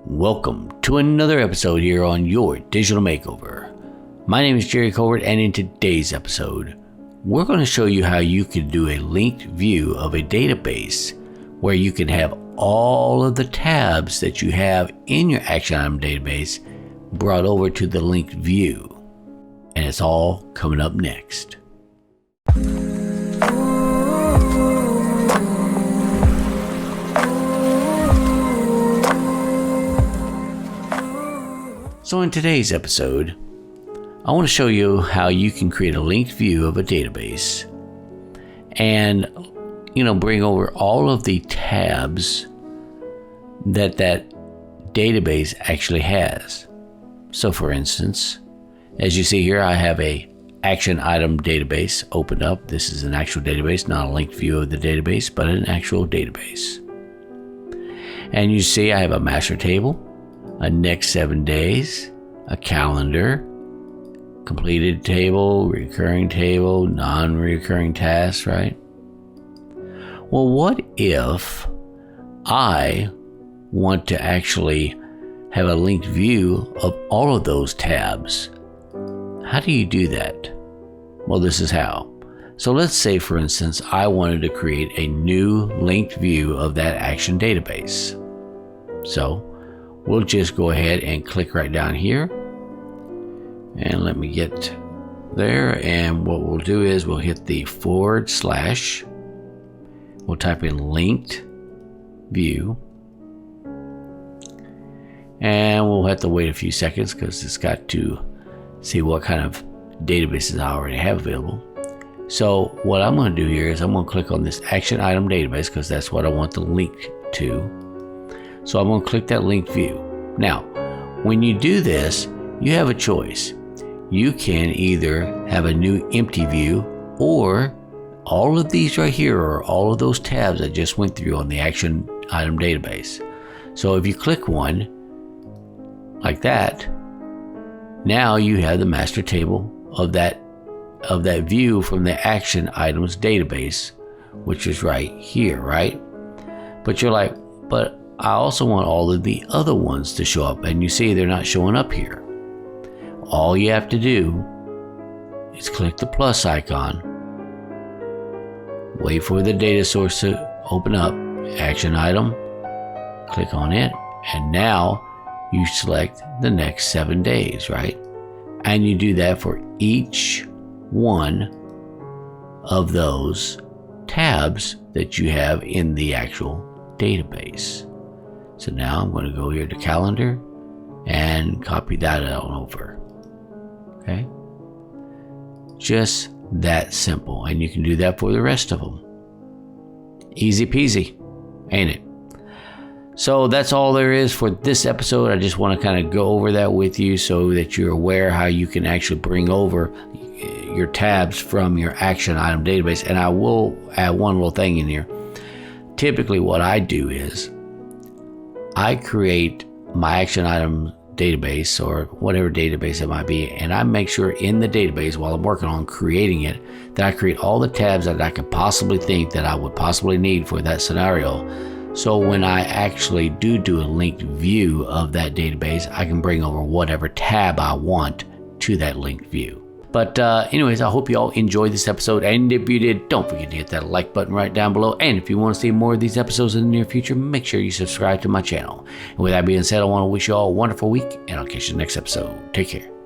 Welcome to another episode here on your Digital Makeover. My name is Jerry Colbert, and in today's episode, we're going to show you how you can do a linked view of a database where you can have all of the tabs that you have in your action item database brought over to the linked view. And it's all coming up next. So in today's episode, I want to show you how you can create a linked view of a database and, bring over all of the tabs that database actually has. So for instance, as you see here, I have a action item database opened up. This is an actual database, not a linked view of the database, but an actual database. And you see I have a master table, a next 7 days, a calendar, completed table, recurring table, non-recurring tasks, right? Well, what if I want to actually have a linked view of all of those tabs? How do you do that? Well, this is how. So let's say, for instance, I wanted to create a new linked view of that action database. So we'll just go ahead and click right down here. And let me get there. And what we'll do is we'll hit the /. We'll type in linked view. And we'll have to wait a few seconds because it's got to see what kind of databases I already have available. So what I'm going to do here is I'm going to click on this action item database because that's what I want the link to. So I'm going to click that linked view. Now, when you do this, you have a choice. You can either have a new empty view, or all of these right here are all of those tabs I just went through on the action item database. So if you click one like that, now you have the master table of that view from the action items database, which is right here, right? But you're like, but I also want all of the other ones to show up, and you see they're not showing up here. All you have to do is click the plus icon, wait for the data source to open up, action item, click on it, and now you select the next 7 days, right? And you do that for each one of those tabs that you have in the actual database. So now I'm going to go here to calendar and copy that on over. Okay? Just that simple. And you can do that for the rest of them. Easy peasy, ain't it? So that's all there is for this episode. I just want to kind of go over that with you so that you're aware how you can actually bring over your tabs from your action item database. And I will add one little thing in here. Typically what I do is I create my action item database or whatever database it might be, and I make sure in the database while I'm working on creating it that I create all the tabs that I could possibly think that I would possibly need for that scenario. So when I actually do a linked view of that database, I can bring over whatever tab I want to that linked view. But anyways, I hope you all enjoyed this episode. And if you did, don't forget to hit that like button right down below. And if you want to see more of these episodes in the near future, make sure you subscribe to my channel. And with that being said, I want to wish you all a wonderful week, and I'll catch you in the next episode. Take care.